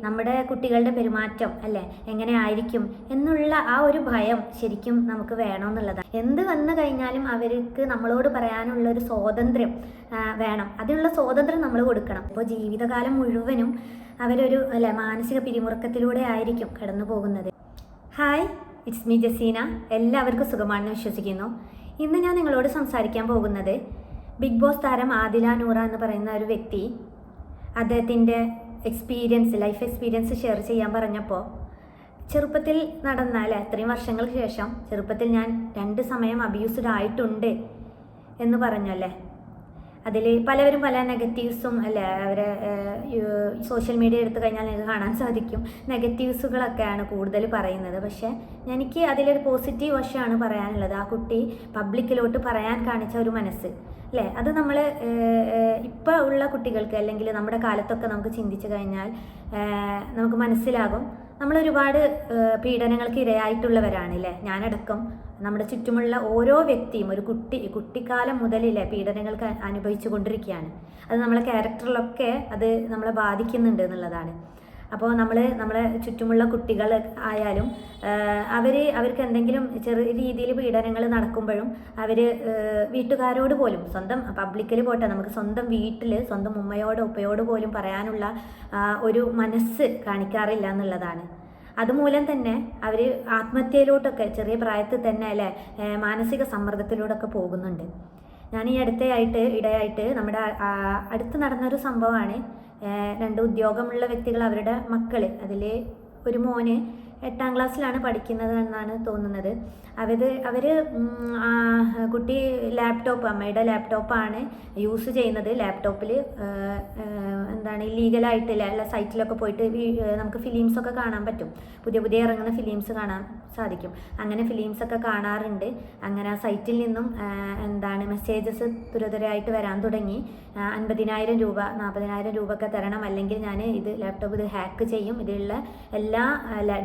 നമ്മുടെ കുട്ടികളുടെ പെരുമാറ്റം അല്ലേ എങ്ങനെ ആയിരിക്കും എന്നുള്ള ആ ഒരു ഭയം ശരിക്കും നമുക്ക് വേണമെന്നുള്ളതാണ്. എന്ത് വന്നു കഴിഞ്ഞാലും അവർക്ക് നമ്മളോട് പറയാനുള്ള ഒരു സ്വാതന്ത്ര്യം വേണം. അതിനുള്ള സ്വാതന്ത്ര്യം നമ്മൾ കൊടുക്കണം. ഇപ്പോൾ ജീവിതകാലം മുഴുവനും അവരൊരു മാനസിക പിരിമുറുക്കത്തിലൂടെ ആയിരിക്കും കടന്നു പോകുന്നത്. Hi, it's me Jaseena. എല്ലാവർക്കും സുഖമാണെന്ന് വിശ്വസിക്കുന്നു. ഇന്ന് ഞാൻ നിങ്ങളോട് സംസാരിക്കാൻ പോകുന്നത് ബിഗ് ബോസ് താരം ആദില നൂറ എന്ന് പറയുന്ന ഒരു വ്യക്തി അദ്ദേഹത്തിൻ്റെ ലൈഫ് എക്സ്പീരിയൻസ് ഷെയർ ചെയ്യാൻ പറഞ്ഞപ്പോൾ, ചെറുപ്പത്തിൽ നടന്ന അത്രയും വർഷങ്ങൾക്ക് ശേഷം ചെറുപ്പത്തിൽ ഞാൻ 2 സമയം അബ്യൂസ്ഡ് ആയിട്ടുണ്ട് എന്ന് പറഞ്ഞല്ലേ. അതിൽ പലവരും പല നെഗറ്റീവ്സും അവരെ സോഷ്യൽ മീഡിയ എടുത്തു കഴിഞ്ഞാൽ നിങ്ങൾക്ക് കാണാൻ സാധിക്കും. നെഗറ്റീവ്സുകളൊക്കെയാണ് കൂടുതൽ പറയുന്നത്. പക്ഷേ എനിക്ക് അതിലൊരു പോസിറ്റീവ് വശമാണ് പറയാനുള്ളത്. ആ കുട്ടി പബ്ലിക്കിലോട്ട് പറയാൻ കാണിച്ച ഒരു മനസ്സ് അത് നമ്മൾ ഇപ്പോൾ ഉള്ള കുട്ടികൾക്ക് അല്ലെങ്കിൽ നമ്മുടെ കാലത്തൊക്കെ നമുക്ക് ചിന്തിച്ചു കഴിഞ്ഞാൽ നമുക്ക് മനസ്സിലാകും. നമ്മളൊരുപാട് പീഡനങ്ങൾക്ക് ഇരയായിട്ടുള്ളവരാണ് ഞാനടക്കം. നമ്മുടെ ചുറ്റുമുള്ള ഓരോ വ്യക്തിയും ഒരു കുട്ടിക്കാലം മുതൽ പീഡനങ്ങൾക്ക് അനുഭവിച്ചു കൊണ്ടിരിക്കുകയാണ്. അത് നമ്മളെ ക്യാരക്ടറിലൊക്കെ അത് നമ്മളെ ബാധിക്കുന്നുണ്ട് എന്നുള്ളതാണ്. അപ്പോൾ നമ്മളെ ചുറ്റുമുള്ള കുട്ടികൾ ആയാലും അവർക്ക് എന്തെങ്കിലും ചെറിയ രീതിയിൽ പീഡനങ്ങൾ നടക്കുമ്പോഴും അവർ വീട്ടുകാരോട് പോലും, സ്വന്തം പബ്ലിക്കിൽ പോട്ടെ, നമുക്ക് സ്വന്തം വീട്ടിൽ സ്വന്തം ഉമ്മയോട് ഉപ്പയോട് പോലും പറയാനുള്ള ഒരു മനസ്സ് കാണിക്കാറില്ല എന്നുള്ളതാണ്. അതുമൂലം തന്നെ അവർ ആത്മഹത്യയിലോട്ടൊക്കെ ചെറിയ പ്രായത്തിൽ തന്നെ മാനസിക സമ്മർദ്ദത്തിലൂടെയൊക്കെ പോകുന്നുണ്ട്. ഞാൻ ഈ ഇടയായിട്ട് നമ്മുടെ അടുത്ത് നടന്നൊരു സംഭവമാണ്. 2 ഉദ്യോഗമുള്ള വ്യക്തികൾ, അവരുടെ മക്കൾ, അതിൽ ഒരു മോന് 8ാം ക്ലാസ്സിലാണ് പഠിക്കുന്നത് എന്നാണ് തോന്നുന്നത്. അവർ കുട്ടി അമ്മയുടെ ലാപ്ടോപ്പാണ് യൂസ് ചെയ്യുന്നത്. ലാപ്ടോപ്പിൽ ഇല്ലീഗലായിട്ടുള്ള സൈറ്റിലൊക്കെ പോയിട്ട് നമുക്ക് ഫിലിംസൊക്കെ കാണാൻ പറ്റും. പുതിയ ഇറങ്ങുന്ന ഫിലിംസ് കാണാൻ സാധിക്കും. അങ്ങനെ ഫിലിംസൊക്കെ കാണാറുണ്ട്. അങ്ങനെ ആ സൈറ്റിൽ നിന്നും മെസ്സേജസ് തുരതുരയായിട്ട് വരാൻ തുടങ്ങി. 50,000 രൂപ 40,000 രൂപ ഒക്കെ തരണം, അല്ലെങ്കിൽ ഞാൻ ലാപ്ടോപ്പ് ഹാക്ക് ചെയ്യും, ഇതിലുള്ള എല്ലാ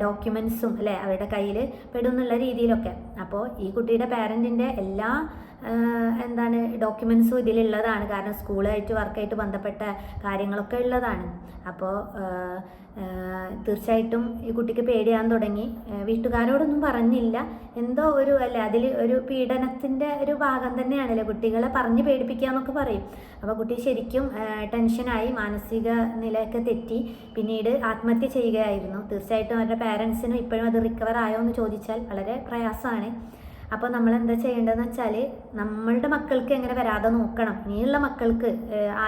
ഡോക്യുമെൻസും അവരുടെ കയ്യിൽ പെടുന്നുള്ള രീതിയിലൊക്കെ. അപ്പോൾ ഈ കുട്ടിയുടെ പാരൻറ്റിൻ്റെ എല്ലാ ഡോക്യുമെൻസും ഇതിലുള്ളതാണ്. കാരണം സ്കൂളായിട്ട് വർക്കായിട്ട് ബന്ധപ്പെട്ട കാര്യങ്ങളൊക്കെ ഉള്ളതാണ്. അപ്പോൾ തീർച്ചയായിട്ടും ഈ കുട്ടിക്ക് പേടിയാൻ തുടങ്ങി. വീട്ടുകാരോടൊന്നും പറഞ്ഞില്ല. എന്തോ അതിൽ ഒരു പീഡനത്തിൻ്റെ ഒരു ഭാഗം തന്നെയാണല്ലോ, കുട്ടികളെ പറഞ്ഞ് പേടിപ്പിക്കുക എന്നൊക്കെ പറയും. അപ്പോൾ കുട്ടി ശരിക്കും ടെൻഷനായി, മാനസിക നിലയൊക്കെ തെറ്റി പിന്നീട് ആത്മഹത്യ ചെയ്യുകയായിരുന്നു. തീർച്ചയായിട്ടും അവരുടെ പാരൻസിനും ഇപ്പോഴും അത് റിക്കവർ ആയോ എന്ന് ചോദിച്ചാൽ വളരെ പ്രയാസമാണ്. അപ്പോൾ നമ്മൾ എന്താ ചെയ്യേണ്ടതെന്ന് വെച്ചാൽ, നമ്മളുടെ മക്കൾക്ക് എങ്ങനെ വരാതെ നോക്കണം, ഇനിയുള്ള മക്കൾക്ക്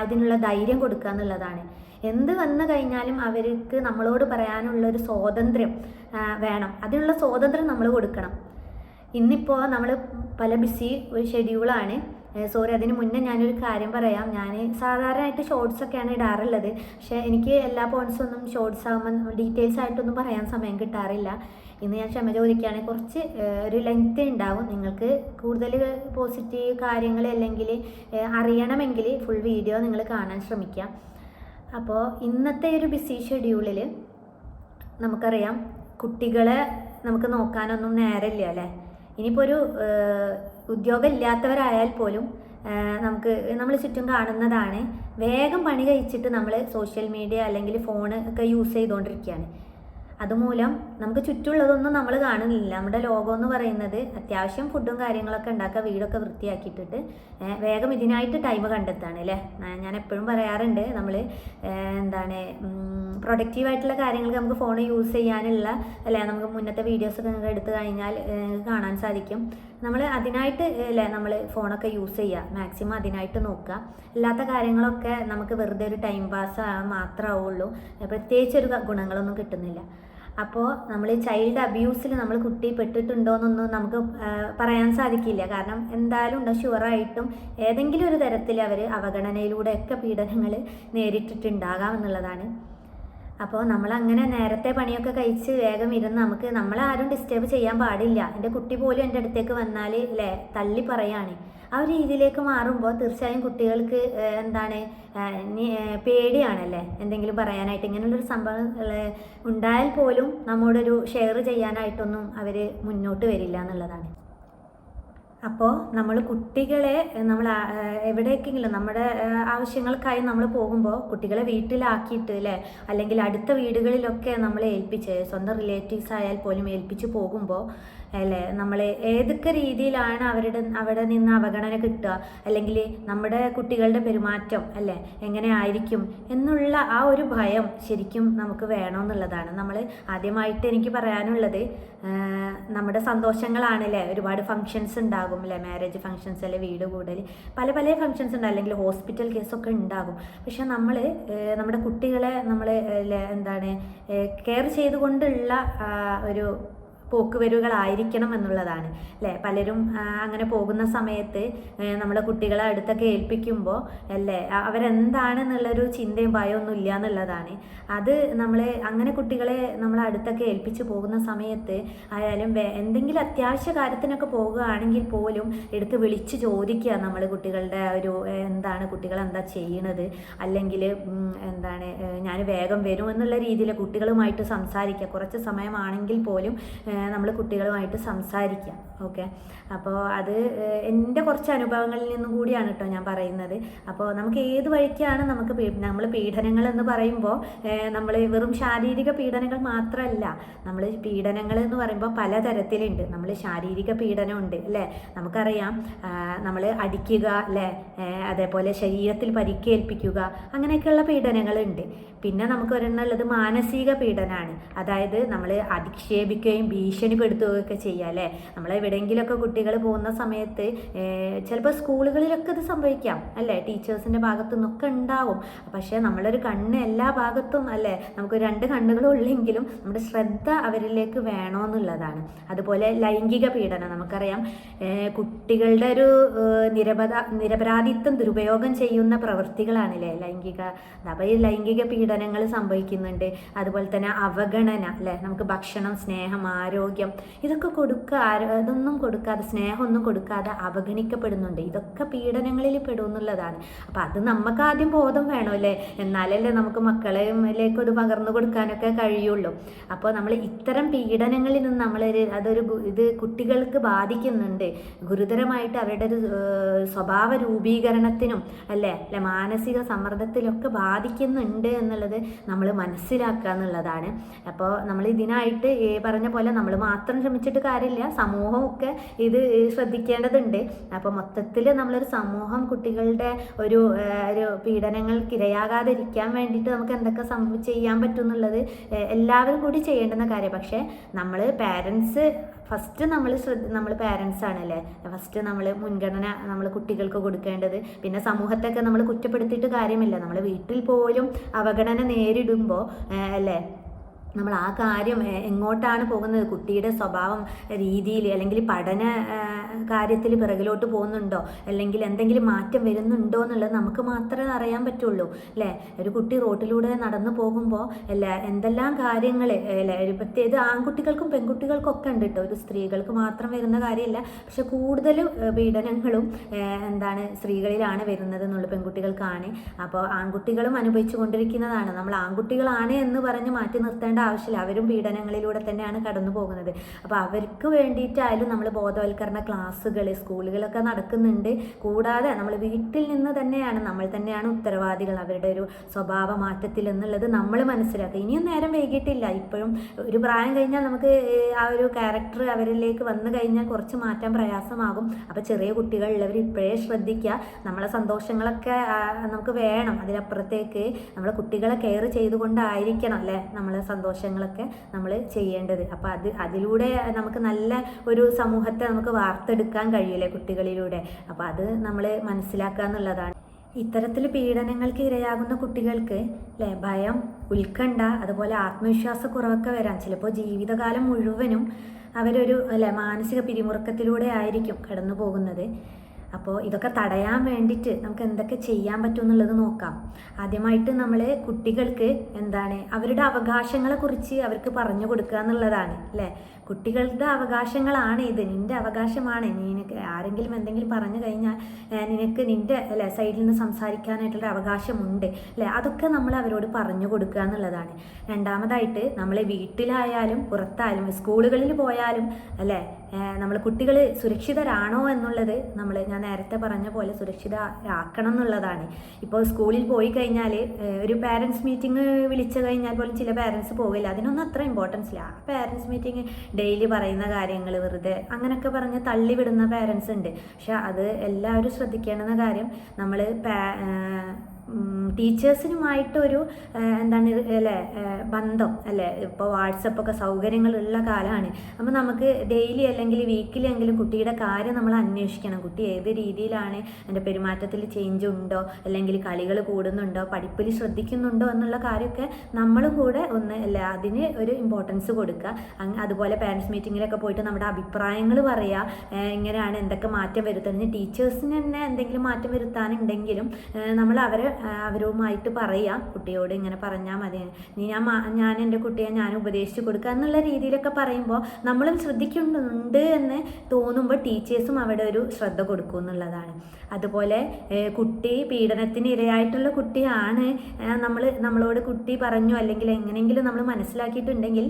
അതിനുള്ള ധൈര്യം കൊടുക്കുക എന്നുള്ളതാണ്. എന്ത് വന്നു കഴിഞ്ഞാലും അവർക്ക് നമ്മളോട് പറയാനുള്ളൊരു സ്വാതന്ത്ര്യം വേണം. അതിനുള്ള സ്വാതന്ത്ര്യം നമ്മൾ കൊടുക്കണം. ഇന്നിപ്പോൾ നമ്മൾ പല ബിസി ഷെഡ്യൂളാണ്. അതിന് മുന്നേ ഞാനൊരു കാര്യം പറയാം. ഞാൻ സാധാരണയായിട്ട് ഷോർട്സൊക്കെയാണ് ഇടാറുള്ളത്. പക്ഷേ എനിക്ക് എല്ലാ പോയിൻറ്റ്സൊന്നും ഷോർട്സ് ആകുമ്പോൾ ഡീറ്റെയിൽസ് ആയിട്ടൊന്നും പറയാൻ സമയം കിട്ടാറില്ല. ഇന്ന് ഞാൻ ക്ഷമ ചോദിക്കുകയാണെങ്കിൽ കുറച്ച് ഒരു ലെങ്ത് ഉണ്ടാവും. നിങ്ങൾക്ക് കൂടുതൽ പോസിറ്റീവ് കാര്യങ്ങൾ അല്ലെങ്കിൽ അറിയണമെങ്കിൽ ഫുൾ വീഡിയോ നിങ്ങൾ കാണാൻ ശ്രമിക്കുക. അപ്പോൾ ഇന്നത്തെ ഒരു ബിസി ഷെഡ്യൂളിൽ നമുക്കറിയാം, കുട്ടികളെ നമുക്ക് നോക്കാനൊന്നും നേരമില്ല ഇനിയിപ്പോൾ ഒരു ഉദ്യോഗം ഇല്ലാത്തവരായാൽ പോലും നമ്മൾ ചുറ്റും കാണുന്നതാണ്. വേഗം പണി കഴിച്ചിട്ട് നമ്മൾ സോഷ്യൽ മീഡിയ അല്ലെങ്കിൽ ഫോൺ ഒക്കെ യൂസ് ചെയ്തുകൊണ്ടിരിക്കുകയാണ്. അതുമൂലം നമുക്ക് ചുറ്റുമുള്ളതൊന്നും നമ്മൾ കാണുന്നില്ല. നമ്മുടെ ലോകം എന്ന് പറയുന്നത് അത്യാവശ്യം ഫുഡും കാര്യങ്ങളൊക്കെ ഉണ്ടാക്കുക, വീടൊക്കെ വൃത്തിയാക്കിയിട്ടിട്ട് വേഗം ഇതിനായിട്ട് ടൈം കണ്ടെത്താണ് ഞാൻ എപ്പോഴും പറയാറുണ്ട്, നമ്മൾ പ്രൊഡക്റ്റീവായിട്ടുള്ള കാര്യങ്ങൾക്ക് നമുക്ക് ഫോൺ യൂസ് ചെയ്യാനുള്ള നമുക്ക് മുന്നത്തെ വീഡിയോസൊക്കെ നിങ്ങൾക്ക് എടുത്തു കഴിഞ്ഞാൽ കാണാൻ സാധിക്കും. നമ്മൾ അതിനായിട്ട് നമ്മൾ ഫോണൊക്കെ യൂസ് ചെയ്യുക, മാക്സിമം അതിനായിട്ട് നോക്കുക. അല്ലാത്ത കാര്യങ്ങളൊക്കെ നമുക്ക് വെറുതെ ഒരു ടൈം പാസ് മാത്രമാവുള്ളൂ, പ്രത്യേകിച്ചൊരു ഗുണങ്ങളൊന്നും കിട്ടുന്നില്ല. അപ്പോൾ നമ്മൾ ചൈൽഡ് അബ്യൂസിൽ നമ്മൾ കുട്ടി പെട്ടിട്ടുണ്ടോയെന്നൊന്നും നമുക്ക് പറയാൻ സാധിക്കില്ല. കാരണം എന്തായാലും ഉണ്ട്, ഷുവറായിട്ടും ഏതെങ്കിലും ഒരു തരത്തിൽ അവർ അവഗണനയിലൂടെയൊക്കെ പീഡനങ്ങൾ നേരിട്ടിട്ടുണ്ടാകാം എന്നുള്ളതാണ്. അപ്പോൾ നമ്മളങ്ങനെ നേരത്തെ പണിയൊക്കെ കഴിച്ച് വേഗം ഇരുന്ന് നമ്മളെ ആരും ഡിസ്റ്റർബ് ചെയ്യാൻ പാടില്ല. എൻ്റെ കുട്ടി പോലും എൻ്റെ അടുത്തേക്ക് വന്നാൽ തള്ളി പറയാണ്. ആ ഒരു രീതിയിലേക്ക് മാറുമ്പോൾ തീർച്ചയായും കുട്ടികൾക്ക് പേടിയാണല്ലേ എന്തെങ്കിലും പറയാനായിട്ട്. ഇങ്ങനെയുള്ളൊരു സംഭവം ഉണ്ടായാൽ പോലും നമ്മോടൊരു ഷെയർ ചെയ്യാനായിട്ടൊന്നും അവർ മുന്നോട്ട് വരില്ല എന്നുള്ളതാണ്. അപ്പോൾ നമ്മൾ കുട്ടികളെ നമ്മൾ എവിടേക്കെങ്കിലും നമ്മുടെ ആവശ്യങ്ങൾക്കായി നമ്മൾ പോകുമ്പോൾ കുട്ടികളെ വീട്ടിലാക്കിയിട്ട് അല്ലേ, അല്ലെങ്കിൽ അടുത്ത വീടുകളിലൊക്കെ നമ്മളെ ഏൽപ്പിച്ച് സ്വന്തം റിലേറ്റീവ്സ് ആയാൽ പോലും ഏൽപ്പിച്ച് പോകുമ്പോൾ അല്ലേ, നമ്മൾ ഏതൊക്കെ രീതിയിലാണ് അവിടെ നിന്ന് അവഗണന കിട്ടുക, അല്ലെങ്കിൽ നമ്മുടെ കുട്ടികളുടെ പെരുമാറ്റം അല്ലേ എങ്ങനെ ആയിരിക്കും എന്നുള്ള ആ ഒരു ഭയം ശരിക്കും നമുക്ക് വേണമെന്നുള്ളതാണ്. നമ്മൾ ആദ്യമായിട്ട് എനിക്ക് പറയാനുള്ളത്, നമ്മുടെ സന്തോഷങ്ങളാണല്ലേ, ഒരുപാട് ഫങ്ഷൻസ് ഉണ്ടാകും അല്ലേ, മാരേജ് ഫങ്ഷൻസ് അല്ലെ, വീട് കൂടൽ, പല പല ഫങ്ഷൻസ് ഉണ്ട്, അല്ലെങ്കിൽ ഹോസ്പിറ്റൽ കേസൊക്കെ ഉണ്ടാകും. പക്ഷെ നമ്മൾ നമ്മുടെ കുട്ടികളെ നമ്മൾ എന്താണ് കെയർ ചെയ്തുകൊണ്ടുള്ള ഒരു പോക്കുവരവുകളായിരിക്കണം എന്നുള്ളതാണ് അല്ലേ. പലരും അങ്ങനെ പോകുന്ന സമയത്ത് നമ്മുടെ കുട്ടികളെ അടുത്തൊക്കെ ഏൽപ്പിക്കുമ്പോൾ അല്ലേ അവരെന്താണെന്നുള്ളൊരു ചിന്തയും ഭയമൊന്നും ഇല്ല എന്നുള്ളതാണ്. അത് നമ്മൾ അങ്ങനെ കുട്ടികളെ നമ്മൾ അടുത്തൊക്കെ ഏൽപ്പിച്ച് പോകുന്ന സമയത്ത് ആയാലും എന്തെങ്കിലും അത്യാവശ്യ കാര്യത്തിനൊക്കെ പോകുകയാണെങ്കിൽ പോലും എടുത്ത് വിളിച്ച് ചോദിക്കുക നമ്മൾ കുട്ടികളുടെ ഒരു എന്താണ്, കുട്ടികൾ എന്താ ചെയ്യണത്, അല്ലെങ്കിൽ എന്താണ് ഞാൻ വേഗം വരും എന്നുള്ള രീതിയിൽ കുട്ടികളുമായിട്ട് സംസാരിക്കുക. കുറച്ച് സമയമാണെങ്കിൽ പോലും നമ്മൾ കുട്ടികളുമായിട്ട് സംസാരിക്കാം. ഓക്കെ, അപ്പോൾ അത് എൻ്റെ കുറച്ച് അനുഭവങ്ങളിൽ നിന്നും കൂടിയാണ് കേട്ടോ ഞാൻ പറയുന്നത്. അപ്പോൾ നമുക്ക് ഏത് വഴിക്കാണ് നമുക്ക് നമ്മൾ പീഡനങ്ങൾ എന്ന് പറയുമ്പോൾ നമ്മൾ വെറും ശാരീരിക പീഡനങ്ങൾ മാത്രമല്ല, നമ്മൾ പീഡനങ്ങൾ എന്ന് പറയുമ്പോൾ പലതരത്തിലുണ്ട്. നമ്മൾ ശാരീരിക പീഡനമുണ്ട് അല്ലേ, നമുക്കറിയാം, നമ്മൾ അടിക്കുക അല്ലേ, അതേപോലെ ശരീരത്തിൽ പരിക്കേൽപ്പിക്കുക, അങ്ങനെയൊക്കെയുള്ള പീഡനങ്ങളുണ്ട്. പിന്നെ നമുക്ക് ഒരെണ്ണുള്ളത് മാനസിക പീഡനമാണ്. അതായത് നമ്മൾ അധിക്ഷേപിക്കുകയും ഭീഷണിപ്പെടുത്തുകയൊക്കെ ചെയ്യുക അല്ലേ. നമ്മൾ എവിടെയെങ്കിലുമൊക്കെ കുട്ടികൾ പോകുന്ന സമയത്ത് ചിലപ്പോൾ സ്കൂളുകളിലൊക്കെ ഇത് സംഭവിക്കാം അല്ലേ, ടീച്ചേഴ്സിൻ്റെ ഭാഗത്തു നിന്നൊക്കെ ഉണ്ടാവും. പക്ഷേ നമ്മളൊരു കണ്ണ് എല്ലാ ഭാഗത്തും അല്ലേ, നമുക്ക് 2 കണ്ണുകളുള്ളെങ്കിലും നമ്മുടെ ശ്രദ്ധ അവരിലേക്ക് വേണമെന്നുള്ളതാണ്. അതുപോലെ ലൈംഗിക പീഡനം നമുക്കറിയാം, കുട്ടികളുടെ ഒരു നിരപരാധിത്വം ദുരുപയോഗം ചെയ്യുന്ന പ്രവൃത്തികളാണല്ലേ ലൈംഗിക. അപ്പോൾ ഈ ലൈംഗിക പീഡനങ്ങൾ സംഭവിക്കുന്നുണ്ട്. അതുപോലെ തന്നെ അവഗണന അല്ലേ, നമുക്ക് ഭക്ഷണം, സ്നേഹം, ആരോഗ്യം ഇതൊക്കെ ഇതൊന്നും കൊടുക്കാതെ, സ്നേഹമൊന്നും കൊടുക്കാതെ അവഗണിക്കപ്പെടുന്നുണ്ട്. ഇതൊക്കെ പീഡനങ്ങളിൽ പെടുമെന്നുള്ളതാണ്. അപ്പം അത് നമുക്ക് ആദ്യം ബോധം വേണമല്ലേ, എന്നാലല്ലേ നമുക്ക് മക്കളേക്ക് അത് പകർന്നു കൊടുക്കാനൊക്കെ കഴിയുള്ളൂ. അപ്പോൾ നമ്മൾ ഇത്തരം പീഡനങ്ങളിൽ നിന്ന് ഇത് കുട്ടികൾക്ക് ബാധിക്കുന്നുണ്ട്, ഗുരുതരമായിട്ട് അവരുടെ ഒരു സ്വഭാവ രൂപീകരണത്തിനും അല്ലേ മാനസിക സമ്മർദ്ദത്തിലൊക്കെ ബാധിക്കുന്നുണ്ട് എന്നുള്ളത് നമ്മൾ മനസ്സിലാക്കുക എന്നുള്ളതാണ്. അപ്പോൾ നമ്മൾ ഇതിനായിട്ട് പറഞ്ഞ പോലെ നമ്മൾ മാത്രം ശ്രമിച്ചിട്ട് കാര്യമില്ല, സമൂഹമൊക്കെ ഇത് ശ്രദ്ധിക്കേണ്ടതുണ്ട്. അപ്പോൾ മൊത്തത്തിൽ നമ്മളൊരു സമൂഹം കുട്ടികളുടെ ഒരു പീഡനങ്ങൾക്ക് ഇരയാകാതിരിക്കാൻ വേണ്ടിയിട്ട് നമുക്ക് എന്തൊക്കെ ചെയ്യാൻ പറ്റും എന്നുള്ളത് എല്ലാവരും കൂടി ചെയ്യേണ്ടുന്ന കാര്യം. പക്ഷേ നമ്മൾ പാരൻസ് ഫസ്റ്റ് നമ്മൾ പാരൻസ് ആണല്ലേ, ഫസ്റ്റ് നമ്മൾ മുൻഗണന നമ്മൾ കുട്ടികൾക്ക് കൊടുക്കേണ്ടത്. പിന്നെ സമൂഹത്തൊക്കെ നമ്മൾ കുറ്റപ്പെടുത്തിയിട്ട് കാര്യമില്ല. നമ്മൾ വീട്ടിൽ പോലും അവഗണന നേരിടുമ്പോൾ അല്ലേ നമ്മൾ ആ കാര്യം എങ്ങോട്ടാണ് പോകുന്നത്, കുട്ടിയുടെ സ്വഭാവം രീതിയിൽ അല്ലെങ്കിൽ പഠന കാര്യത്തിൽ പിറകിലോട്ട് പോകുന്നുണ്ടോ, അല്ലെങ്കിൽ എന്തെങ്കിലും മാറ്റം വരുന്നുണ്ടോ എന്നുള്ളത് നമുക്ക് മാത്രമേ അറിയാൻ പറ്റുള്ളൂ അല്ലേ. ഒരു കുട്ടി റോട്ടിലൂടെ നടന്നു പോകുമ്പോൾ എന്തെല്ലാം കാര്യങ്ങൾ അല്ലേ, പ്രത്യേകിച്ച് ആൺകുട്ടികൾക്കും പെൺകുട്ടികൾക്കും ഒക്കെ ഉണ്ട് കേട്ടോ, ഒരു സ്ത്രീകൾക്ക് മാത്രം വരുന്ന കാര്യമില്ല. പക്ഷെ കൂടുതലും പീഡനങ്ങളും സ്ത്രീകളിലാണ് വരുന്നത് എന്നുള്ളത്, പെൺകുട്ടികൾക്കാണ്. അപ്പോൾ ആൺകുട്ടികളും അനുഭവിച്ചു കൊണ്ടിരിക്കുന്നതാണ്. നമ്മൾ ആൺകുട്ടികളാണ് എന്ന് പറഞ്ഞ് മാറ്റി നിർത്തേണ്ട ആവശ്യമില്ല, അവരും പീഡനങ്ങളിലൂടെ തന്നെയാണ് കടന്നു പോകുന്നത്. അപ്പോൾ അവർക്ക് വേണ്ടിയിട്ടായാലും നമ്മൾ ബോധവൽക്കരണ ക്ലാസ്സുകൾ സ്കൂളുകളൊക്കെ നടക്കുന്നുണ്ട്. കൂടാതെ നമ്മൾ വീട്ടിൽ നിന്ന് നമ്മൾ തന്നെയാണ് ഉത്തരവാദികൾ അവരുടെ ഒരു സ്വഭാവ മാറ്റത്തിൽ എന്നുള്ളത് നമ്മൾ മനസ്സിലാക്കുക. ഇനിയും നേരം വൈകിട്ടില്ല, ഇപ്പോഴും ഒരു പ്രായം കഴിഞ്ഞാൽ നമുക്ക് ആ ഒരു ക്യാരക്ടർ അവരിലേക്ക് വന്നു കഴിഞ്ഞാൽ കുറച്ച് മാറ്റാൻ പ്രയാസമാകും. അപ്പോൾ ചെറിയ കുട്ടികളുള്ളവർ ഇപ്പോഴേ ശ്രദ്ധിക്കുക, നമ്മളെ സന്തോഷങ്ങളൊക്കെ നമുക്ക് വേണം, അതിനപ്പുറത്തേക്ക് നമ്മളെ കുട്ടികളെ കെയർ ചെയ്തുകൊണ്ടായിരിക്കണം അല്ലേ നമ്മളെ സന്തോഷങ്ങളൊക്കെ നമ്മൾ ചെയ്യേണ്ടത്. അപ്പോൾ അതിലൂടെ നമുക്ക് നല്ല ഒരു സമൂഹത്തെ നമുക്ക് വാർത്തെടുക്കാൻ കഴിയില്ലേ കുട്ടികളിലൂടെ. അപ്പോൾ അത് നമ്മൾ മനസ്സിലാക്കുക എന്നുള്ളതാണ്. ഇത്തരത്തിൽ പീഡനങ്ങൾക്ക് ഇരയാകുന്ന കുട്ടികൾക്ക് ഭയം, ഉത്കണ്ഠ, അതുപോലെ ആത്മവിശ്വാസക്കുറവൊക്കെ വരാം. ചിലപ്പോൾ ജീവിതകാലം മുഴുവനും അവരൊരു മാനസിക പിരിമുറുക്കത്തിലൂടെ ആയിരിക്കും കടന്നു പോകുന്നത്. അപ്പോൾ ഇതൊക്കെ തടയാൻ വേണ്ടിയിട്ട് നമുക്ക് എന്തൊക്കെ ചെയ്യാൻ പറ്റും എന്നുള്ളത് നോക്കാം. ആദ്യമായിട്ട് നമ്മൾ കുട്ടികൾക്ക് അവരുടെ അവകാശങ്ങളെക്കുറിച്ച് അവർക്ക് പറഞ്ഞു കൊടുക്കുക എന്നുള്ളതാണ് അല്ലേ. കുട്ടികളുടെ അവകാശങ്ങളാണ് ഇത്, നിൻ്റെ അവകാശമാണ്, നിനക്ക് ആരെങ്കിലും എന്തെങ്കിലും പറഞ്ഞു കഴിഞ്ഞാൽ നിനക്ക് നിൻ്റെ സൈഡിൽ നിന്ന് സംസാരിക്കാനായിട്ടുള്ള അവകാശമുണ്ട് അല്ലേ. അതൊക്കെ നമ്മൾ അവരോട് പറഞ്ഞു കൊടുക്കുക എന്നുള്ളതാണ്. രണ്ടാമതായിട്ട് നമ്മൾ വീട്ടിലായാലും പുറത്തായാലും സ്കൂളുകളിൽ പോയാലും അല്ലേ നമ്മൾ കുട്ടികൾ സുരക്ഷിതരാണോ എന്നുള്ളത് ഞാൻ നേരത്തെ പറഞ്ഞ പോലെ സുരക്ഷിതരാക്കണം എന്നുള്ളതാണ്. ഇപ്പോൾ സ്കൂളിൽ പോയി കഴിഞ്ഞാൽ ഒരു പാരൻസ് മീറ്റിംഗ് വിളിച്ചു കഴിഞ്ഞാൽ പോലും ചില പാരൻസ് പോകില്ല, അതിനൊന്നും അത്ര ഇമ്പോർട്ടൻസ് ഇല്ല. ആ പാരൻസ് മീറ്റിംഗ് ഡെയിലി പറയുന്ന കാര്യങ്ങൾ വെറുതെ അങ്ങനെയൊക്കെ പറഞ്ഞ് തള്ളിവിടുന്ന പാരൻസ് ഉണ്ട്. പക്ഷെ അത് എല്ലാവരും ശ്രദ്ധിക്കേണ്ടുന്ന കാര്യം, നമ്മൾ ടീച്ചേഴ്സിനുമായിട്ടൊരു എന്താണ് അല്ലേ ബന്ധം അല്ലേ, ഇപ്പോൾ വാട്സപ്പൊക്കെ സൗകര്യങ്ങളുള്ള കാലമാണ്. അപ്പോൾ നമുക്ക് ഡെയിലി അല്ലെങ്കിൽ വീക്കിലി എങ്കിലും കുട്ടിയുടെ കാര്യം നമ്മൾ അന്വേഷിക്കണം. കുട്ടി ഏത് രീതിയിലാണ്, എൻ്റെ പെരുമാറ്റത്തിൽ ചേഞ്ച് ഉണ്ടോ, അല്ലെങ്കിൽ കളികൾ കൂടുന്നുണ്ടോ, പഠിപ്പിൽ ശ്രദ്ധിക്കുന്നുണ്ടോ എന്നുള്ള കാര്യമൊക്കെ നമ്മളും കൂടെ ഒന്ന് അല്ലേ അതിന് ഒരു ഇമ്പോർട്ടൻസ് കൊടുക്കുക. അതുപോലെ പാരൻസ് മീറ്റിങ്ങിലൊക്കെ പോയിട്ട് നമ്മുടെ അഭിപ്രായങ്ങൾ പറയുക, ഇങ്ങനെയാണ് എന്തൊക്കെ മാറ്റം വരുത്തുന്നത്. ടീച്ചേഴ്സിന് തന്നെ എന്തെങ്കിലും മാറ്റം വരുത്താനുണ്ടെങ്കിലും നമ്മൾ അവരുമായിട്ട് പറയുക, കുട്ടിയോട് ഇങ്ങനെ പറഞ്ഞാൽ മതി, ഞാൻ എൻ്റെ കുട്ടിയെ ഞാൻ ഉപദേശിച്ചു കൊടുക്കുക എന്നുള്ള രീതിയിലൊക്കെ പറയുമ്പോൾ നമ്മളും ശ്രദ്ധിക്കുന്നുണ്ട് എന്ന് തോന്നുമ്പോൾ ടീച്ചേഴ്സും അവിടെ ഒരു ശ്രദ്ധ കൊടുക്കും എന്നുള്ളതാണ്. അതുപോലെ കുട്ടി പീഡനത്തിന് ഇരയായിട്ടുള്ള കുട്ടിയാണ്, നമ്മളോട് കുട്ടി പറഞ്ഞു അല്ലെങ്കിൽ എങ്ങനെയെങ്കിലും നമ്മൾ മനസ്സിലാക്കിയിട്ടുണ്ടെങ്കിൽ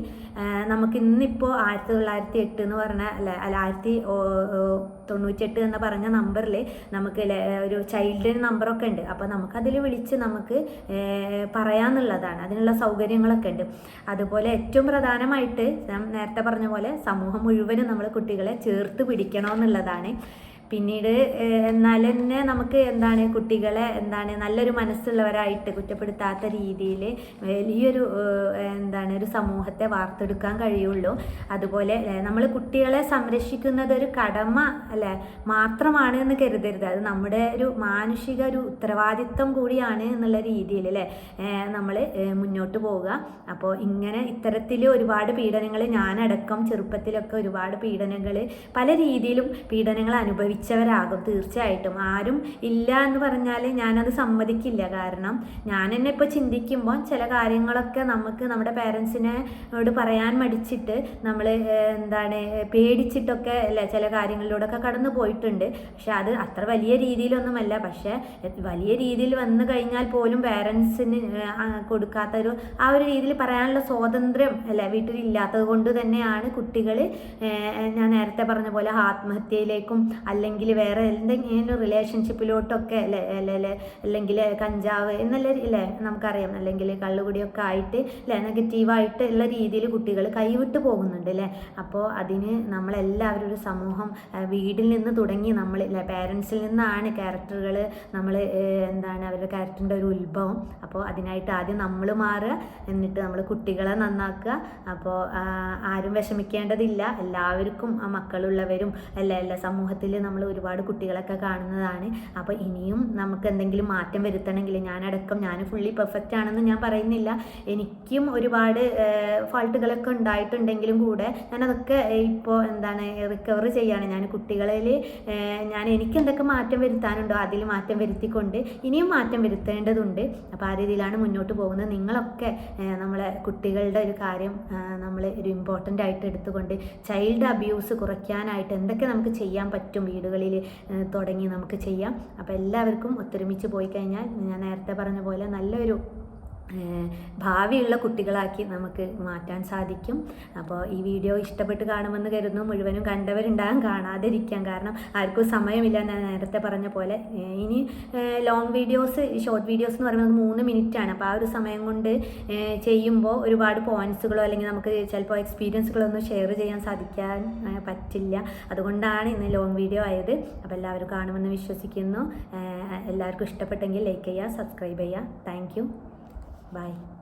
നമുക്ക് ഇന്നിപ്പോൾ 1908 എന്ന് പറഞ്ഞ അല്ല 1998 എന്ന് പറഞ്ഞ നമ്പറിൽ നമുക്ക് ഒരു ചൈൽഡ് നമ്പറൊക്കെ ഉണ്ട്. അപ്പോൾ നമുക്കതിൽ വിളിച്ച് നമുക്ക് പറയാമെന്നുള്ളതാണ്, അതിനുള്ള സൗകര്യങ്ങളൊക്കെ ഉണ്ട്. അതുപോലെ ഏറ്റവും പ്രധാനമായിട്ട് ഞാൻ നേരത്തെ പറഞ്ഞ പോലെ സമൂഹം മുഴുവനും നമ്മൾ കുട്ടികളെ ചേർത്ത് പിടിക്കണമെന്നുള്ളതാണ്. പിന്നീട് എന്നാൽ തന്നെ നമുക്ക് കുട്ടികളെ നല്ലൊരു മനസ്സുള്ളവരായിട്ട് കുറ്റപ്പെടുത്താത്ത രീതിയിൽ വലിയൊരു ഒരു സമൂഹത്തെ വാർത്തെടുക്കാൻ കഴിയുള്ളൂ. അതുപോലെ നമ്മൾ കുട്ടികളെ സംരക്ഷിക്കുന്നത് ഒരു കടമ അല്ലേ മാത്രമാണ് എന്ന് കരുതരുത്, അത് നമ്മുടെ ഒരു മാനുഷിക ഒരു ഉത്തരവാദിത്വം കൂടിയാണ് എന്നുള്ള രീതിയിൽ അല്ലേ നമ്മൾ മുന്നോട്ട് പോവുക. അപ്പോൾ ഇത്തരത്തിൽ ഒരുപാട് പീഡനങ്ങൾ, ഞാനടക്കം ചെറുപ്പത്തിലൊക്കെ ഒരുപാട് പീഡനങ്ങൾ, പല രീതിയിലും പീഡനങ്ങൾ അനുഭവിച്ചവരാകും തീർച്ചയായിട്ടും. ആരും ഇല്ല എന്ന് പറഞ്ഞാൽ ഞാനത് സമ്മതിക്കില്ല. കാരണം ഞാൻ തന്നെ ഇപ്പോൾ ചിന്തിക്കുമ്പോൾ ചില കാര്യങ്ങളൊക്കെ നമുക്ക് നമ്മുടെ പേരൻസിനോട് പറയാൻ മടിച്ചിട്ട് നമ്മൾ പേടിച്ചിട്ടൊക്കെ അല്ലേ ചില കാര്യങ്ങളിലൂടെയൊക്കെ കടന്നു പോയിട്ടുണ്ട്. പക്ഷെ അത് അത്ര വലിയ രീതിയിലൊന്നുമല്ല. പക്ഷെ വലിയ രീതിയിൽ വന്നു കഴിഞ്ഞാൽ പോലും പേരൻസിന് കൊടുക്കാത്തൊരു ആ ഒരു രീതിയിൽ പറയാനുള്ള സ്വാതന്ത്ര്യം അല്ലേ വീട്ടിലില്ലാത്തത് കൊണ്ട് തന്നെയാണ് കുട്ടികൾ ഞാൻ നേരത്തെ പറഞ്ഞ പോലെ ആത്മഹത്യയിലേക്കും അല്ലെങ്കിൽ വേറെ എന്തെങ്കിലും റിലേഷൻഷിപ്പിലോട്ടൊക്കെ അല്ലെങ്കിൽ കഞ്ചാവ് എന്നല്ല അല്ലേ നമുക്കറിയാം, അല്ലെങ്കിൽ കള്ളുകുടിയൊക്കെ ആയിട്ട് അല്ലേ നെഗറ്റീവായിട്ട് ഉള്ള രീതിയിൽ കുട്ടികൾ കൈവിട്ട് പോകുന്നുണ്ട് അല്ലേ. അപ്പോൾ അതിന് നമ്മളെല്ലാവരും ഒരു സമൂഹം വീട്ടിൽ നിന്ന് തുടങ്ങി നമ്മൾ പേരൻസിൽ നിന്നാണ് ക്യാരക്ടറുകൾ നമ്മൾ അവരുടെ ക്യാരക്ടറിൻ്റെ ഒരു ഉത്ഭവം. അപ്പോൾ അതിനായിട്ട് ആദ്യം നമ്മൾ മാറുക, എന്നിട്ട് നമ്മൾ കുട്ടികളെ നന്നാക്കുക. അപ്പോൾ ആരും വിഷമിക്കേണ്ടതില്ല, എല്ലാവർക്കും മക്കളുള്ളവരും എല്ലാ സമൂഹത്തിൽ നമ്മൾ ഒരുപാട് കുട്ടികളൊക്കെ കാണുന്നതാണ്. അപ്പോൾ ഇനിയും നമുക്ക് എന്തെങ്കിലും മാറ്റം വരുത്തണമെങ്കിൽ ഞാൻ ഫുള്ളി പെർഫെക്റ്റ് ആണെന്ന് ഞാൻ പറയുന്നില്ല, എനിക്കും ഒരുപാട് ഫാൾട്ടുകളൊക്കെ ഉണ്ടായിട്ടുണ്ടെങ്കിലും കൂടെ ഞാനതൊക്കെ ഇപ്പോൾ റിക്കവർ ചെയ്യാണ്. ഞാൻ കുട്ടികളിൽ എനിക്ക് എന്തൊക്കെ മാറ്റം വരുത്താനുണ്ടോ അതിൽ മാറ്റം വരുത്തിക്കൊണ്ട് ഇനിയും മാറ്റം വരുത്തേണ്ടതുണ്ട്. അപ്പോൾ ആ രീതിയിലാണ് മുന്നോട്ട് പോകുന്നത്. നിങ്ങളൊക്കെ നമ്മളെ കുട്ടികളുടെ ഒരു കാര്യം നമ്മൾ ഒരു ഇമ്പോർട്ടൻ്റ് ആയിട്ട് എടുത്തുകൊണ്ട് ചൈൽഡ് അബ്യൂസ് കുറയ്ക്കാനായിട്ട് എന്തൊക്കെ നമുക്ക് ചെയ്യാൻ പറ്റും വീടുകളിൽ തുടങ്ങി നമുക്ക് ചെയ്യാം. അപ്പോൾ എല്ലാവർക്കും ഒത്തൊരുമിച്ച് പോയി കഴിഞ്ഞാൽ ഞാൻ നേരത്തെ പറഞ്ഞ പോലെ നല്ലൊരു ഭാവിയുള്ള കുട്ടികളാക്കി നമുക്ക് മാറ്റാൻ സാധിക്കും. അപ്പോൾ ഈ വീഡിയോ ഇഷ്ടപ്പെട്ട് കാണുമെന്ന് കരുതുന്നു. മുഴുവനും കണ്ടവരുണ്ടാകാൻ കാണാതിരിക്കാം, കാരണം ആർക്കും സമയമില്ല. ഞാൻ നേരത്തെ പറഞ്ഞ പോലെ ഇനി ലോങ് വീഡിയോസ്, ഷോർട്ട് വീഡിയോസ് എന്ന് പറയുന്നത് 3 മിനിറ്റാണ്. അപ്പോൾ ആ ഒരു സമയം കൊണ്ട് ചെയ്യുമ്പോൾ ഒരുപാട് പോയിൻറ്റ്സുകളോ അല്ലെങ്കിൽ നമുക്ക് ചിലപ്പോൾ എക്സ്പീരിയൻസുകളൊന്നും ഷെയർ ചെയ്യാൻ സാധിക്കാൻ പറ്റില്ല. അതുകൊണ്ടാണ് ഇന്ന് ലോങ് വീഡിയോ ആയത്. അപ്പോൾ എല്ലാവരും കാണുമെന്ന് വിശ്വസിക്കുന്നു. എല്ലാവർക്കും ഇഷ്ടപ്പെട്ടെങ്കിൽ ലൈക്ക് ചെയ്യുക, സബ്സ്ക്രൈബ് ചെയ്യുക. Thank you. Bye.